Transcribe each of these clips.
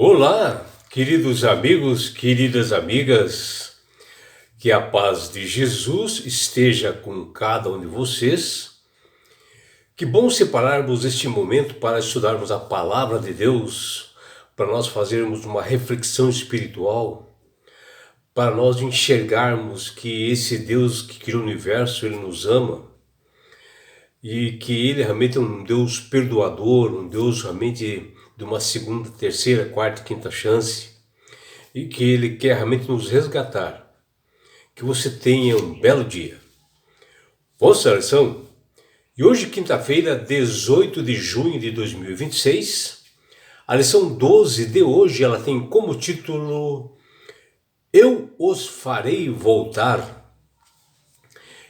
Olá, queridos amigos, queridas amigas, que a paz de Jesus esteja com cada um de vocês. Que bom separarmos este momento para estudarmos a palavra de Deus, para nós fazermos uma reflexão espiritual, para nós enxergarmos que esse Deus que criou o universo, Ele nos ama e que Ele realmente é um Deus perdoador, um Deus realmente de uma segunda, terceira, quarta, quinta chance, e que Ele quer realmente nos resgatar. Que você tenha um belo dia. Vamos à lição? E hoje, quinta-feira, 18 de junho de 2026, a lição 12 de hoje, ela tem como título Eu os farei voltar.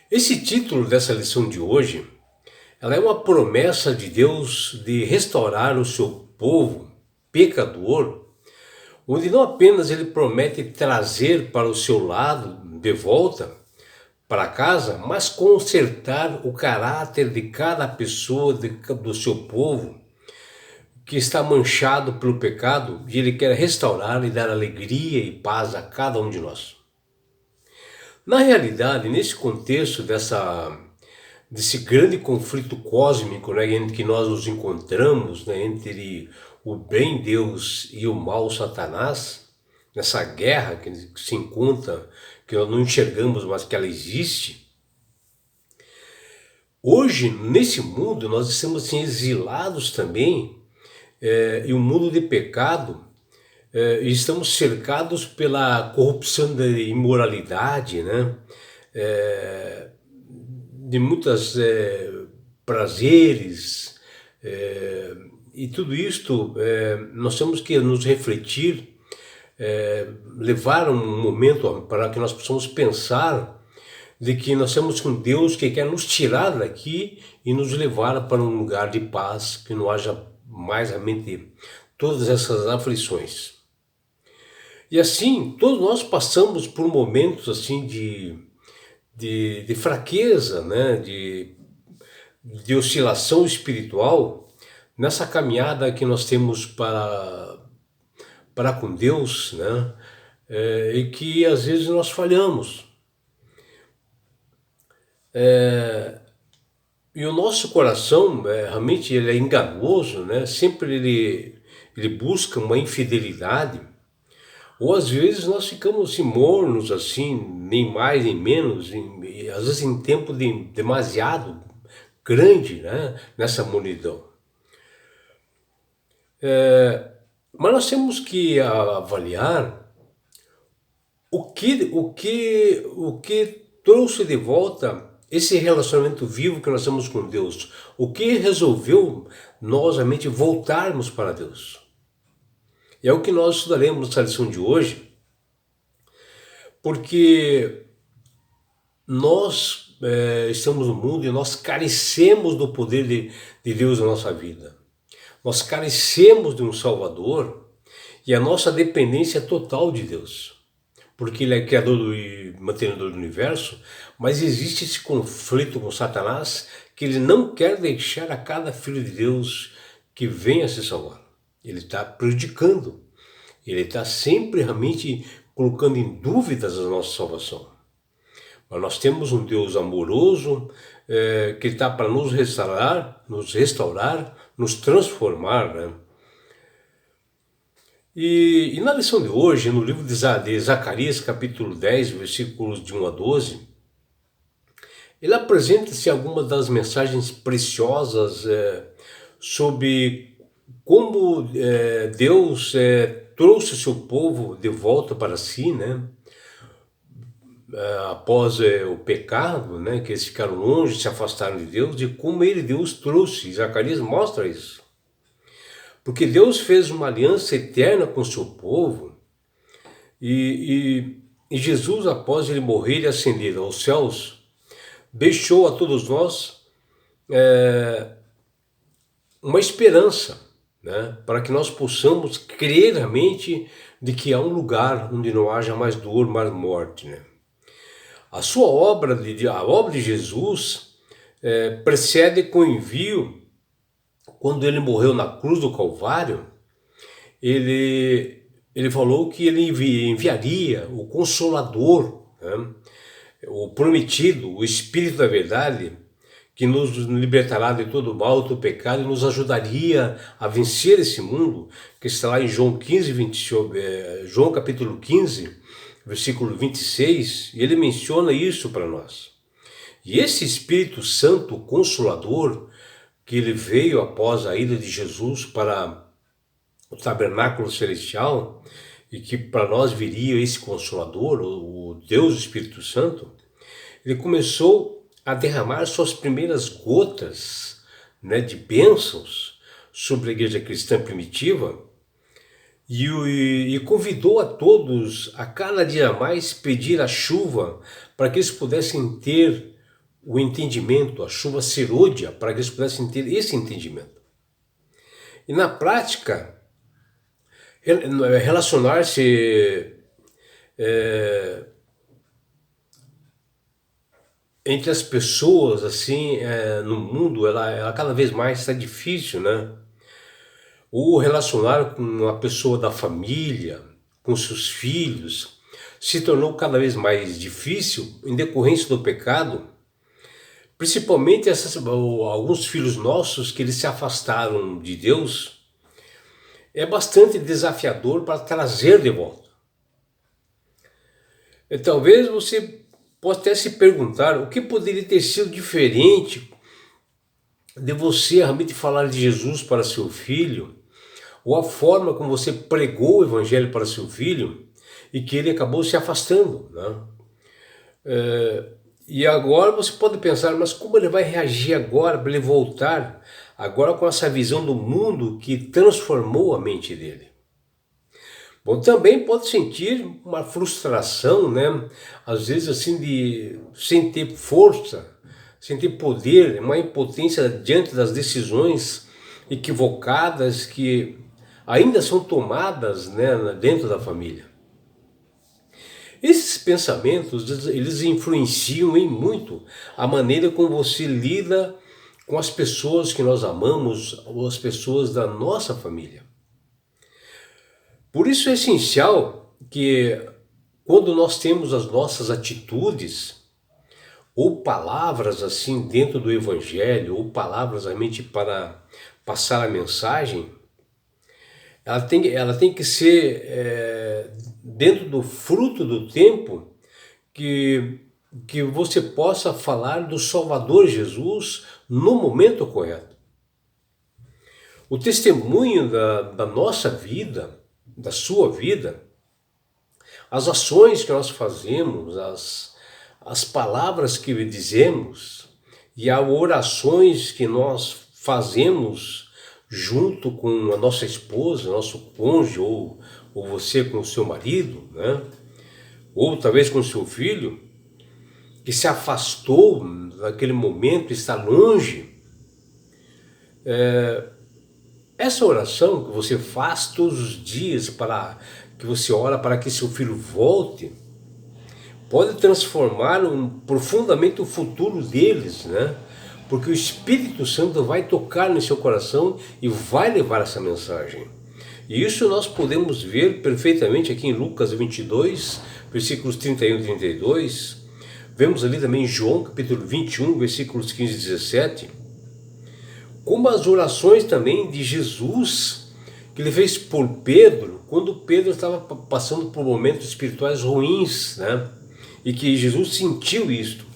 Esse título dessa lição de hoje, ela é uma promessa de Deus de restaurar o seu povo pecador, onde não apenas ele promete trazer para o seu lado de volta para casa, mas consertar o caráter de cada pessoa do seu povo que está manchado pelo pecado, e ele quer restaurar e dar alegria e paz a cada um de nós. Na realidade, nesse contexto desse grande conflito cósmico, né, em que nós nos encontramos, né, entre o bem Deus e o mal Satanás, nessa guerra que se encontra, que nós não enxergamos, mas que ela existe. Hoje, nesse mundo, nós estamos assim, exilados também, em um mundo de pecado, e estamos cercados pela corrupção da imoralidade, né? De muitos prazeres, e tudo isto nós temos que nos refletir, levar um momento para que nós possamos pensar de que nós temos um Deus que quer nos tirar daqui e nos levar para um lugar de paz, que não haja mais realmente todas essas aflições. E assim, todos nós passamos por momentos assim de fraqueza, né? de oscilação espiritual, nessa caminhada que nós temos para com Deus, né? E que às vezes nós falhamos. E o nosso coração, realmente ele é enganoso, né? Sempre ele busca uma infidelidade, ou às vezes nós ficamos assim, mornos, assim, nem mais nem menos, às vezes em tempo demasiado grande, né? Nessa mornidão. Mas nós temos que avaliar o que trouxe de volta esse relacionamento vivo que nós temos com Deus. O que resolveu nós realmente voltarmos para Deus. E é o que nós estudaremos nessa lição de hoje, porque nós estamos no mundo e nós carecemos do poder de Deus na nossa vida. Nós carecemos de um Salvador e a nossa dependência é total de Deus. Porque Ele é criador e mantenedor do universo, mas existe esse conflito com Satanás que ele não quer deixar a cada filho de Deus que venha se salvar. Ele está prejudicando, ele está sempre realmente colocando em dúvidas a nossa salvação. Mas nós temos um Deus amoroso que está para nos restaurar, nos transformar, né? E na lição de hoje, no livro de Zacarias, capítulo 10, versículos de 1 a 12, ele apresenta-se algumas das mensagens preciosas sobre como Deus trouxe o seu povo de volta para si, né? Após o pecado, né? Que eles ficaram longe, se afastaram de Deus, e como Deus trouxe. Zacarias mostra isso. Porque Deus fez uma aliança eterna com o seu povo, e Jesus, após ele morrer e ascender aos céus, deixou a todos nós uma esperança, né, para que nós possamos crer realmente de que há um lugar onde não haja mais dor, mais morte, né? A sua obra, a obra de Jesus, precede com o envio, quando ele morreu na cruz do Calvário, ele falou que ele enviaria o Consolador, né? O prometido, o Espírito da Verdade, que nos libertará de todo o mal, do pecado, e nos ajudaria a vencer esse mundo, que está lá em João 15, João capítulo 15, versículo 26, e ele menciona isso para nós. E esse Espírito Santo Consolador, que ele veio após a ida de Jesus para o tabernáculo celestial, e que para nós viria esse Consolador, o Deus Espírito Santo, ele começou a derramar suas primeiras gotas, né, de bênçãos sobre a igreja cristã primitiva e convidou a todos a cada dia mais pedir a chuva para que eles pudessem ter o entendimento, a chuva serôdia, para que eles pudessem ter esse entendimento. E na prática, relacionar-se entre as pessoas assim no mundo, ela cada vez mais está difícil, né? O relacionar com uma pessoa da família, com seus filhos, se tornou cada vez mais difícil em decorrência do pecado, principalmente alguns filhos nossos que eles se afastaram de Deus. É bastante desafiador para trazer de volta. E talvez você possa até se perguntar o que poderia ter sido diferente de você realmente falar de Jesus para seu filho, ou a forma como você pregou o evangelho para seu filho e que ele acabou se afastando, né? E agora você pode pensar, mas como ele vai reagir agora para ele voltar, agora com essa visão do mundo que transformou a mente dele? Bom, também pode sentir uma frustração, né? Às vezes assim, sem ter força, sem ter poder, uma impotência diante das decisões equivocadas que ainda são tomadas, né, dentro da família. Esses pensamentos, eles influenciam em muito a maneira como você lida com as pessoas que nós amamos, ou as pessoas da nossa família. Por isso é essencial que quando nós temos as nossas atitudes ou palavras assim dentro do evangelho, ou palavras realmente para passar a mensagem, ela tem que ser dentro do fruto do tempo que você possa falar do Salvador Jesus no momento correto. O testemunho da nossa vida, da sua vida, as ações que nós fazemos, as palavras que dizemos e as orações que nós fazemos junto com a nossa esposa, nosso cônjuge, ou você com o seu marido, né? Ou talvez com o seu filho, que se afastou naquele momento, está longe. Essa oração que você faz todos os dias, que você ora para que seu filho volte, pode transformar profundamente o futuro deles, né? Porque o Espírito Santo vai tocar no seu coração e vai levar essa mensagem. E isso nós podemos ver perfeitamente aqui em Lucas 22, versículos 31 e 32. Vemos ali também em João capítulo 21, versículos 15 e 17. Como as orações também de Jesus, que ele fez por Pedro, quando Pedro estava passando por momentos espirituais ruins, né? E que Jesus sentiu isto,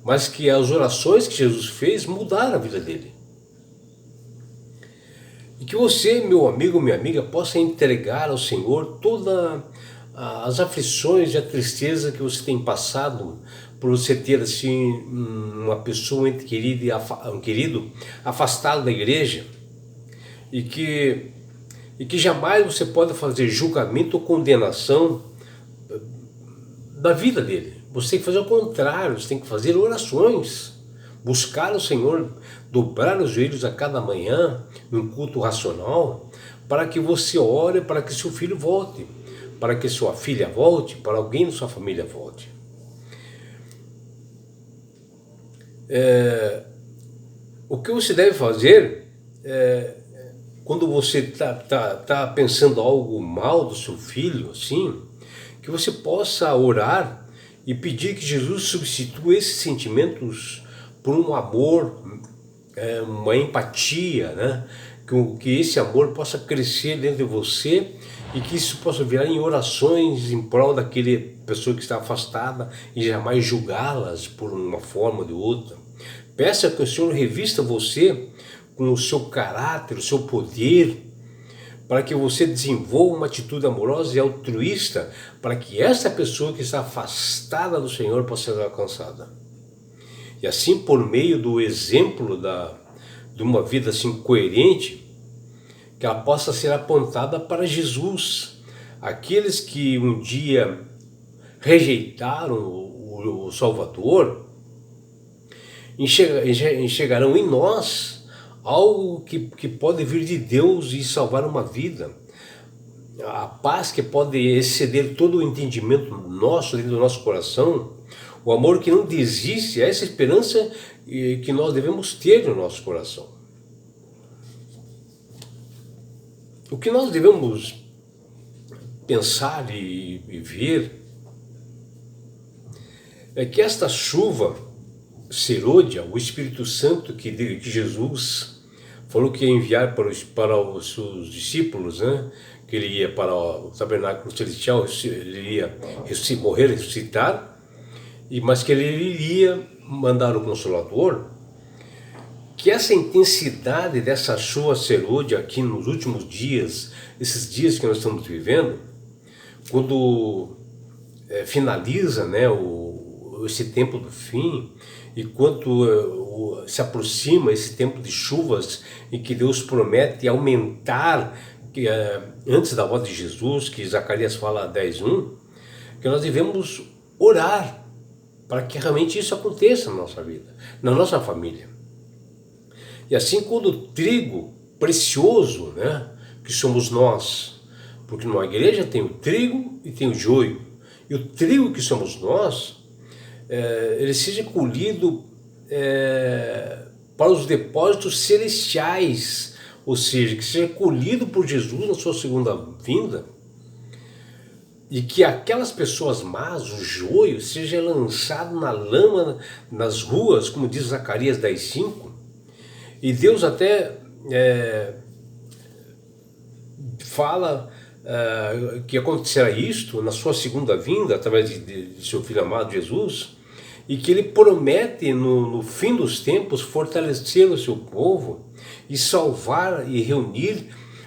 mas que as orações que Jesus fez mudaram a vida dele. E que você, meu amigo, minha amiga, possa entregar ao Senhor todas as aflições e a tristeza que você tem passado por você ter assim uma pessoa um querido afastado da igreja, e que jamais você pode fazer julgamento ou condenação da vida dele. Você tem que fazer o contrário, você tem que fazer orações, buscar o Senhor, dobrar os joelhos a cada manhã, num culto racional, para que você ore para que seu filho volte, para que sua filha volte, para alguém da sua família volte. O que você deve fazer quando você tá pensando algo mal do seu filho, assim, que você possa orar e pedir que Jesus substitua esses sentimentos por um amor, uma empatia, né? Que esse amor possa crescer dentro de você e que isso possa virar em orações em prol daquele pessoa que está afastada e jamais julgá-las por uma forma ou de outra. Peça que o Senhor revista você com o seu caráter, o seu poder, para que você desenvolva uma atitude amorosa e altruísta, para que essa pessoa que está afastada do Senhor possa ser alcançada. E assim, por meio do exemplo de uma vida assim coerente, que ela possa ser apontada para Jesus. Aqueles que um dia rejeitaram o Salvador, enxergarão em nós algo que pode vir de Deus e salvar uma vida. A paz que pode exceder todo o entendimento nosso, dentro do nosso coração, o amor que não desiste, essa esperança que nós devemos ter no nosso coração. O que nós devemos pensar e ver é que esta chuva serôdia, o Espírito Santo que Jesus falou que ia enviar para os seus discípulos, né? Que ele ia para o tabernáculo celestial, ele ia morrer, ressuscitar, mas que ele iria mandar o Consolador, que essa intensidade dessa chuva serôdia aqui nos últimos dias, esses dias que nós estamos vivendo, quando finaliza, né, esse tempo do fim, e quando se aproxima esse tempo de chuvas em que Deus promete aumentar, antes da volta de Jesus, que Zacarias fala 10:1, que nós devemos orar para que realmente isso aconteça na nossa vida, na nossa família. E assim, quando o trigo precioso, né, que somos nós, porque numa igreja tem o trigo e tem o joio, e o trigo que somos nós, ele seja colhido para os depósitos celestiais, ou seja, que seja colhido por Jesus na sua segunda vinda, e que aquelas pessoas más, o joio, seja lançado na lama, nas ruas, como diz Zacarias 10:5, e Deus até fala que acontecerá isto na sua segunda vinda, através de seu Filho amado Jesus, e que ele promete no fim dos tempos fortalecer o seu povo e salvar e reunir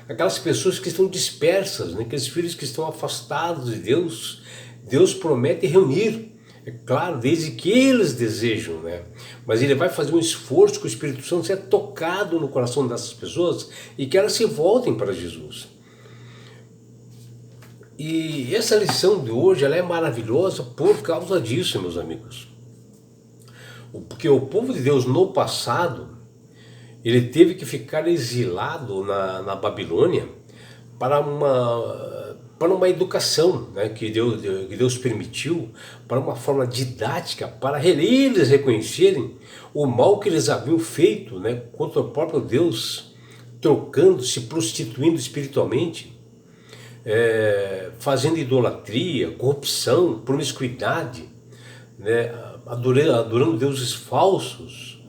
aquelas pessoas que estão dispersas, né? Aqueles filhos que estão afastados de Deus. Deus promete reunir, é claro, desde que eles desejam, né? Mas ele vai fazer um esforço que o Espírito Santo seja tocado no coração dessas pessoas e que elas se voltem para Jesus. E essa lição de hoje, ela é maravilhosa por causa disso, meus amigos. Porque o povo de Deus no passado, ele teve que ficar exilado na Babilônia para uma educação, né, que Deus permitiu, para uma forma didática, para eles reconhecerem o mal que eles haviam feito, né, contra o próprio Deus, trocando, se prostituindo espiritualmente, fazendo idolatria, corrupção, promiscuidade, né, adorando deuses falsos.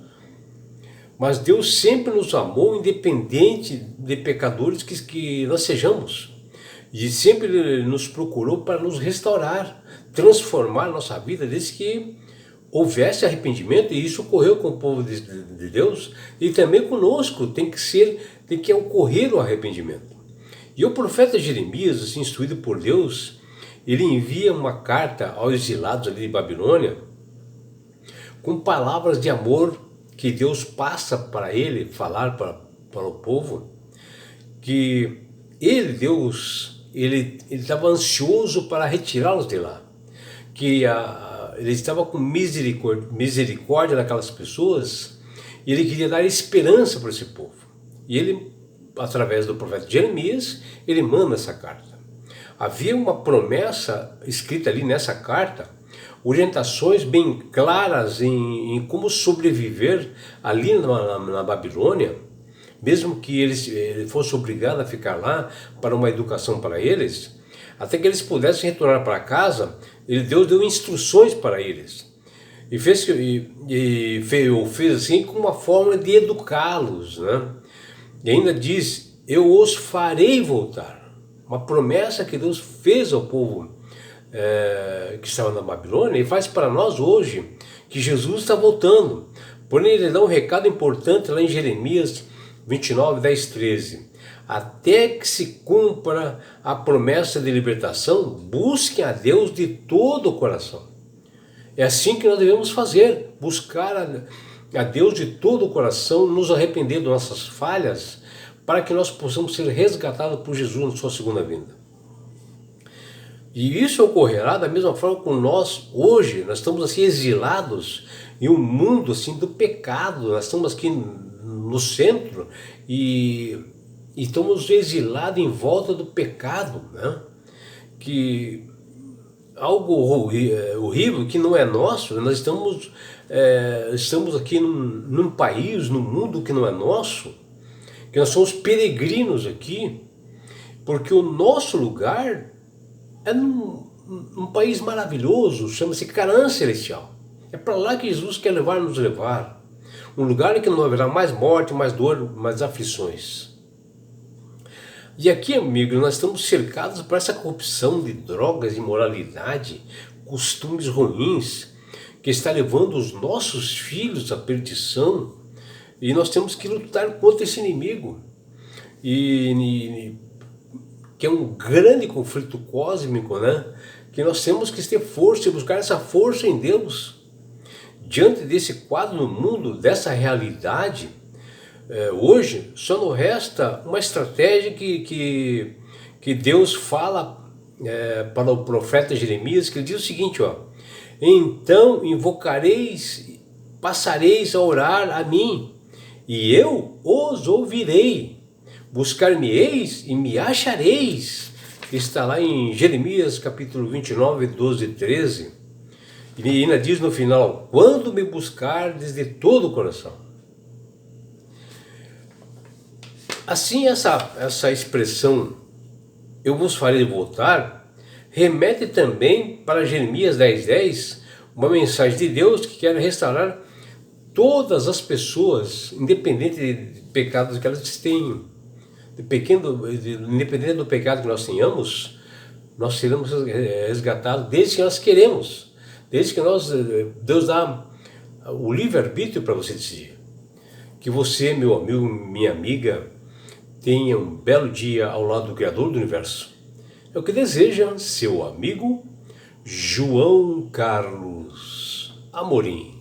Mas Deus sempre nos amou, independente de pecadores que nós sejamos. E sempre nos procurou para nos restaurar, transformar nossa vida, desde que houvesse arrependimento, e isso ocorreu com o povo de Deus, e também conosco tem que ocorrer o arrependimento. E o profeta Jeremias, assim, instruído por Deus, ele envia uma carta aos exilados ali de Babilônia, com palavras de amor que Deus passa para ele, falar para o povo, que Deus, ele estava ansioso para retirá-los de lá, que ele estava com misericórdia daquelas pessoas, e ele queria dar esperança para esse povo. E ele, através do profeta Jeremias, ele manda essa carta. Havia uma promessa escrita ali nessa carta, orientações bem claras em como sobreviver ali na Babilônia, mesmo que ele fosse obrigado a ficar lá para uma educação para eles, até que eles pudessem retornar para casa, Deus deu instruções para eles. E fez assim como uma forma de educá-los, né? E ainda diz, eu os farei voltar. Uma promessa que Deus fez ao povo que estava na Babilônia, e faz para nós hoje, que Jesus está voltando. Porém, ele dá um recado importante lá em Jeremias 29, 10, 13. Até que se cumpra a promessa de libertação, busquem a Deus de todo o coração. É assim que nós devemos fazer, buscar a Deus de todo o coração, nos arrepender das nossas falhas, para que nós possamos ser resgatados por Jesus na sua segunda vinda. E isso ocorrerá da mesma forma com nós hoje. Nós estamos assim exilados em um mundo assim do pecado. Nós estamos aqui no centro e estamos exilados em volta do pecado, né? Que algo horrível que não é nosso. Nós estamos aqui num país, num mundo que não é nosso, que nós somos peregrinos aqui, porque o nosso lugar é num país maravilhoso, chama-se Canaã Celestial. É para lá que Jesus quer nos levar. Um lugar em que não haverá mais morte, mais dor, mais aflições. E aqui, amigo, nós estamos cercados por essa corrupção de drogas, imoralidade, costumes ruins, que está levando os nossos filhos à perdição. E nós temos que lutar contra esse inimigo. Que é um grande conflito cósmico, né? Que nós temos que ter força e buscar essa força em Deus. Diante desse quadro no mundo, dessa realidade, hoje só não resta uma estratégia que Deus fala para o profeta Jeremias, que ele diz o seguinte, ó: então invocareis, passareis a orar a mim, e eu os ouvirei. Buscar-me-eis e me achareis. Está lá em Jeremias capítulo 29, 12 e 13. E ainda diz no final, quando me buscardes de todo o coração. Assim, essa expressão, eu vos farei voltar, remete também para Jeremias 10, 10, uma mensagem de Deus que quer restaurar todas as pessoas, independente de pecados que elas tenham. Independente do pecado que nós tenhamos, nós seremos resgatados desde que nós queremos, desde que Deus dá o livre-arbítrio para você decidir. Que você, meu amigo, minha amiga, tenha um belo dia ao lado do Criador do Universo. É o que deseja seu amigo João Carlos Amorim.